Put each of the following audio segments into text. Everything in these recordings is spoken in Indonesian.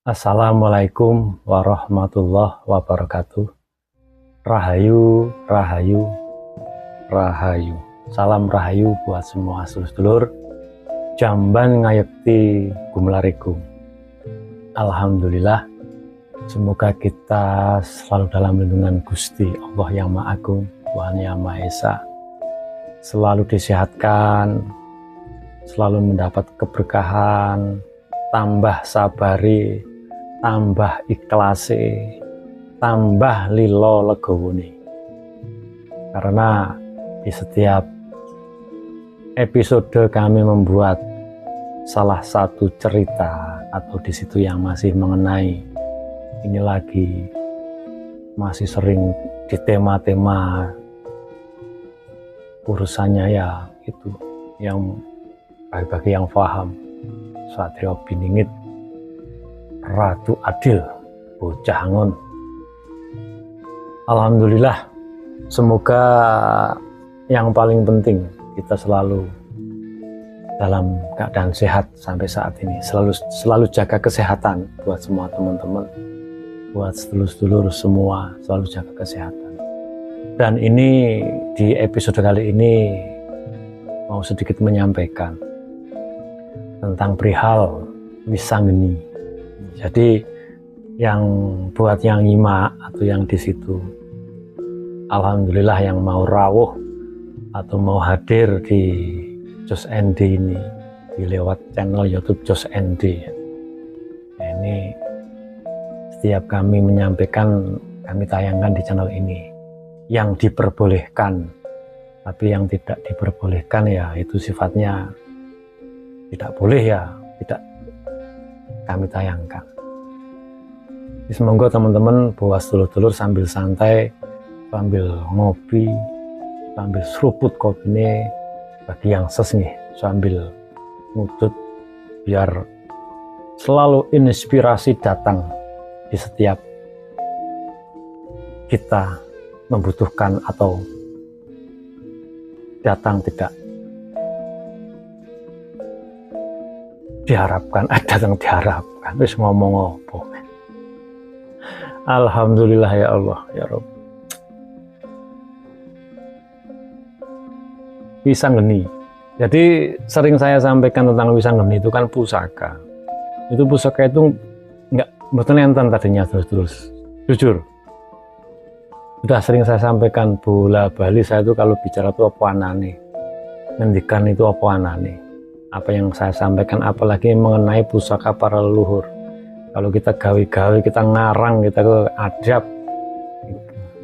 Assalamualaikum warahmatullahi wabarakatuh. Rahayu, rahayu, rahayu. Salam rahayu buat semua sedulur. Jamban ngayekti gumlariku. Alhamdulillah. Semoga kita selalu dalam lindungan Gusti Allah yang Maha Agung, Tuhan yang Maha Esa. Selalu disehatkan, selalu mendapat keberkahan, tambah sabari, tambah ikhlasi, tambah lilo legowone. Karena di setiap episode kami membuat salah satu cerita atau di situ yang masih mengenai ini lagi masih sering di tema-tema urusannya ya itu yang bagi yang paham Satrio Biningit, Ratu Adil, Bocah Angon. Alhamdulillah, semoga yang paling penting kita selalu dalam keadaan sehat sampai saat ini. Selalu jaga kesehatan buat semua teman-teman, buat sedulur-sedulur semua, selalu jaga kesehatan. Dan ini di episode kali ini mau sedikit menyampaikan tentang perihal wisanggeni. Jadi yang buat yang nyimak atau yang di situ, alhamdulillah yang mau rawuh atau mau hadir di Jos ND ini, di lewat channel YouTube Jos ND. Ini setiap kami menyampaikan, kami tayangkan di channel ini. Yang diperbolehkan, tapi yang tidak diperbolehkan ya itu sifatnya tidak boleh ya, tidak kami tayangkan. Semoga teman-teman bawa sedulur-sedulur sambil santai, sambil ngopi, sambil seruput kopi ini, bagi yang ses nih, sambil ngudut, biar selalu inspirasi datang di setiap kita membutuhkan atau datang tidak diharapkan, datang diharapkan. Wis ngomong apa? Alhamdulillah ya Allah ya Rabb. Wisanggeni. Jadi sering saya sampaikan tentang wisanggeni itu kan pusaka. Itu pusaka itu enggak betul enten tadinya terus. Jujur. Sudah sering saya sampaikan bola bali saya itu kalau bicara itu apa anane. Ngendikan itu apa anane. Apa yang saya sampaikan apalagi mengenai pusaka para leluhur. Kalau kita gawe-gawe, kita ngarang, kita ke adab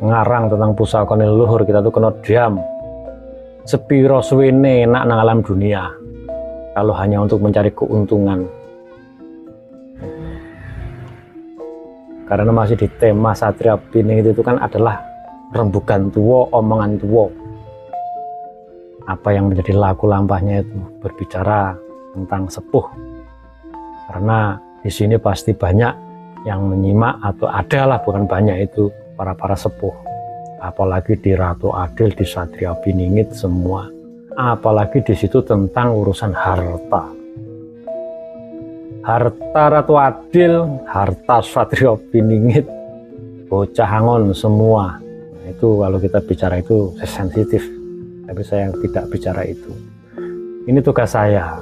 ngarang tentang pusaka leluhur, kita tuh kena diam sepiro suwene enak nang alam dunia kalau hanya untuk mencari keuntungan. Karena masih di tema Satrio Biningit itu kan adalah rembugan tua, omongan tua. Apa yang menjadi laku lampahnya itu berbicara tentang sepuh. Karena di sini pasti banyak yang menyimak atau adalah bukan banyak itu para sepuh. Apalagi di Ratu Adil, di Satrio Biningit semua. Apalagi di situ tentang urusan harta. Harta Ratu Adil, harta Satrio Biningit, Bocah Angon semua. Nah, itu kalau kita bicara itu sensitif. Tapi saya tidak bicara itu. Ini tugas saya.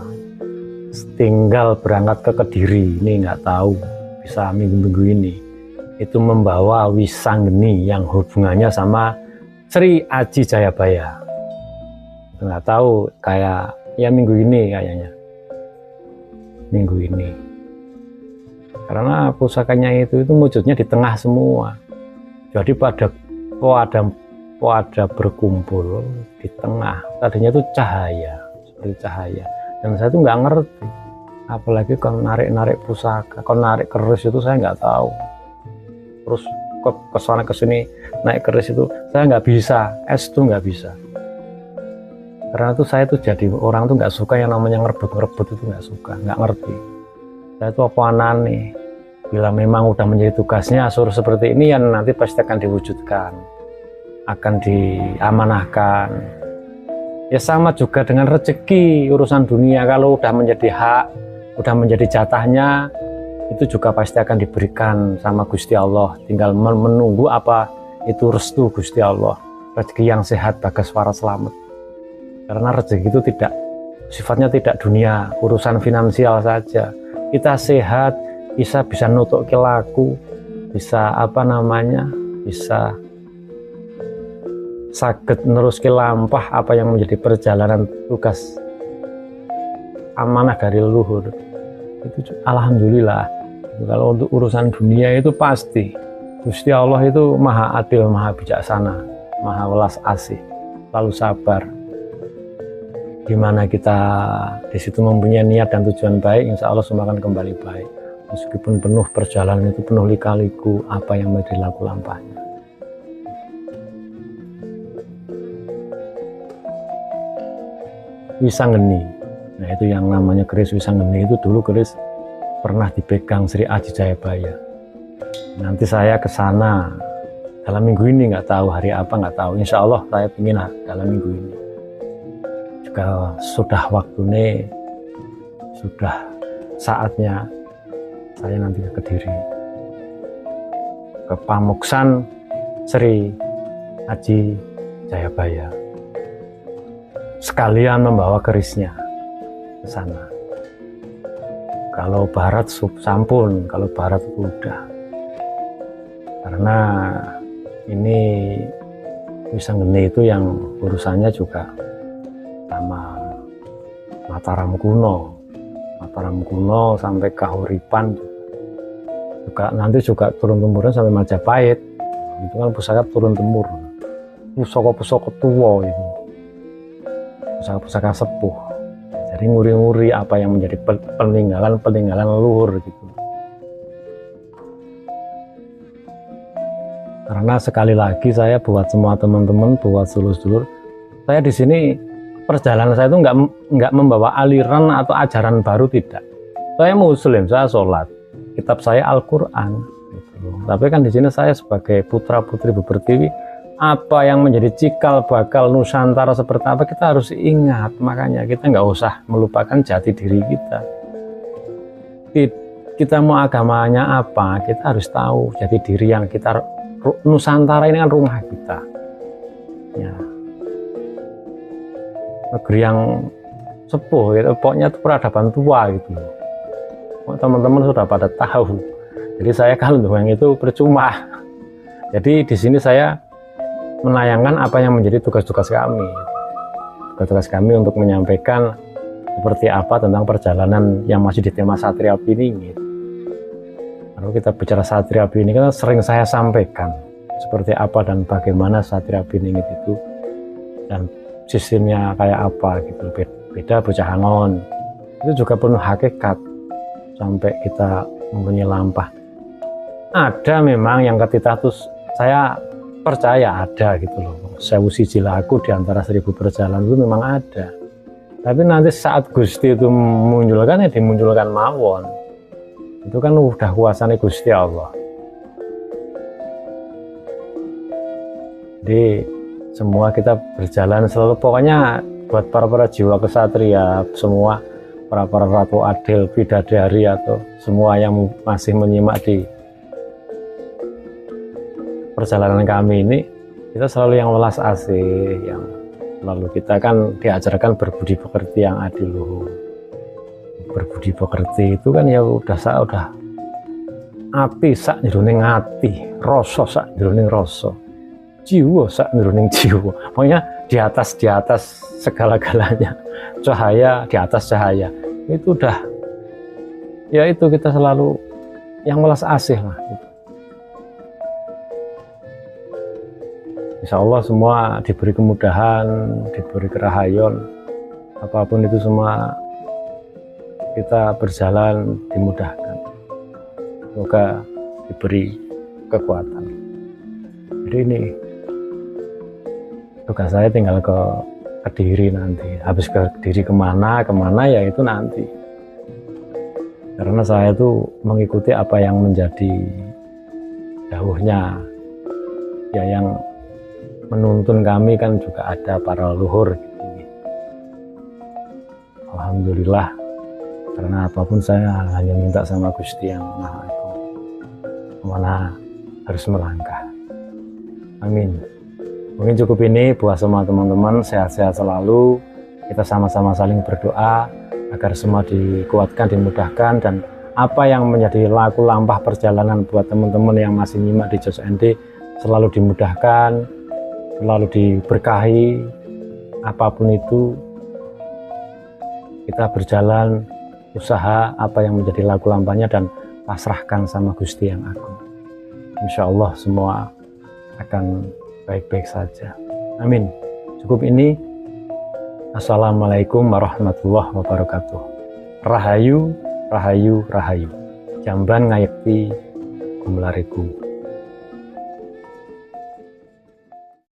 Tinggal berangkat ke Kediri, ini nggak tahu bisa minggu-minggu ini. Itu membawa wisanggeni yang hubungannya sama Sri Aji Jayabaya. Nggak tahu kayak ya minggu ini kayaknya. Minggu ini. Karena pusakanya itu wujudnya di tengah semua. Jadi pada berkumpul di tengah, tadinya itu cahaya, seperti cahaya, dan saya tuh nggak ngerti, apalagi kalau narik pusaka, kalau narik keris itu saya nggak tahu, terus kok kesana kesini naik keris itu saya nggak bisa, itu nggak bisa, karena itu saya tuh jadi orang tuh nggak suka yang namanya ngerebut itu, nggak suka, nggak ngerti, saya tuh apa anane, bila memang udah menjadi tugasnya suruh seperti ini ya nanti pasti akan diwujudkan, akan diamanahkan. Ya sama juga dengan rezeki, urusan dunia kalau udah menjadi hak, udah menjadi jatahnya, itu juga pasti akan diberikan sama Gusti Allah, tinggal menunggu apa itu restu Gusti Allah, rezeki yang sehat bagas waras selamat. Karena rezeki itu tidak sifatnya tidak dunia, urusan finansial saja. Kita sehat, bisa nutuk laku, bisa bisa saged neruske lampah apa yang menjadi perjalanan tugas amanah dari leluhur. Itu alhamdulillah. Kalau untuk urusan dunia itu pasti Gusti Allah itu maha adil, maha bijaksana, maha welas asih, lalu sabar. Dimana kita di situ mempunyai niat dan tujuan baik, insya Allah semua akan kembali baik. Meskipun penuh perjalanan itu penuh lika-liku apa yang menjadi laku lampahnya. Wisanggeni, nah itu yang namanya keris Wisanggeni itu dulu keris pernah dipegang Sri Aji Jayabaya. Nanti saya ke sana dalam minggu ini, nggak tahu hari apa, nggak tahu. Insya Allah saya ingin dalam minggu ini. Juga sudah waktunya, sudah saatnya saya nanti ke Kediri, ke Pamuksan Sri Aji Jayabaya, sekalian membawa kerisnya ke sana. Kalau barat sampun, kalau barat itu udah. Karena ini Wisanggeni itu yang urusannya juga sama Mataram kuno. Mataram kuno sampai Kahuripan juga nanti juga turun-temurun sampai Majapahit. Itu kan pusaka turun-temurun. Pusaka-pusaka tua itu. Pusaka-pusaka sepuh. Jadi nguri-nguri apa yang menjadi peninggalan leluhur gitu. Karena sekali lagi saya buat semua teman-teman, buat sedulur-sedulur, saya di sini perjalanan saya itu nggak membawa aliran atau ajaran baru, tidak. Saya Muslim, saya sholat, kitab saya Al-Quran. Gitu. Tapi kan di sini saya sebagai putra putri Ibu Pertiwi, apa yang menjadi cikal bakal Nusantara seperti apa kita harus ingat. Makanya kita nggak usah melupakan jati diri kita. Kita mau agamanya apa, kita harus tahu jati diri yang kita. Nusantara ini kan rumah kita ya, negeri yang sepuh gitu. Pokoknya itu peradaban tua gitu. Teman-teman sudah pada tahu. Jadi saya kalau doang itu percuma. Jadi di sini saya menayangkan apa yang menjadi tugas-tugas kami. Tugas-tugas kami untuk menyampaikan seperti apa tentang perjalanan yang masih di tema Satria Piningit. Kalau kita bicara Satria Piningit kan sering saya sampaikan seperti apa dan bagaimana Satria Piningit itu dan sistemnya kayak apa gitu. Beda Bocah Hangon itu juga penuh hakikat sampai kita mempunyai lampah. Ada memang yang ketika terus saya percaya ada gitu loh. Sewu siji laku di antara 1000 perjalanan itu memang ada. Tapi nanti saat Gusti itu memunculkan ya dimunculkan mawon. Itu kan udah kuasanya Gusti Allah. Jadi semua kita berjalan selalu, pokoknya buat para jiwa kesatria, semua para ratu adil, bidadari atau semua yang masih menyimak di perjalanan kami ini, kita selalu yang welas asih, yang selalu kita kan diajarkan berbudi pekerti yang adil loh. Berbudi pekerti itu kan ya udah api sak jroning ati, rasa sak jroning rasa, jiwa sak jroning jiwa. Pokoknya di atas segala-galanya, cahaya di atas cahaya. Itu udah ya, itu kita selalu yang welas asih lah gitu. Insya Allah semua diberi kemudahan, diberi kerahayon, apapun itu semua kita berjalan dimudahkan. Semoga diberi kekuatan. Jadi ini tugas saya tinggal ke Kediri nanti. Habis ke Kediri kemana ya itu nanti. Karena saya tuh mengikuti apa yang menjadi dawuhnya ya, yang menuntun kami kan juga ada para leluhur gitu. Alhamdulillah Karena apapun saya hanya minta sama Gusti yang Maha Agung, kemana harus melangkah. Amin. Mungkin cukup ini buat semua teman-teman, sehat-sehat selalu. Kita sama-sama saling berdoa agar semua dikuatkan, dimudahkan, dan apa yang menjadi laku lampah perjalanan buat teman-teman yang masih nyimak di Jos ND selalu dimudahkan, selalu diberkahi. Apapun itu, kita berjalan, usaha apa yang menjadi laku lampahnya dan pasrahkan sama Gusti yang Agung. Insya Allah semua akan baik-baik saja. Amin. Cukup ini. Assalamualaikum warahmatullahi wabarakatuh. Rahayu, rahayu, rahayu. Jamban ngayekti gumlariku.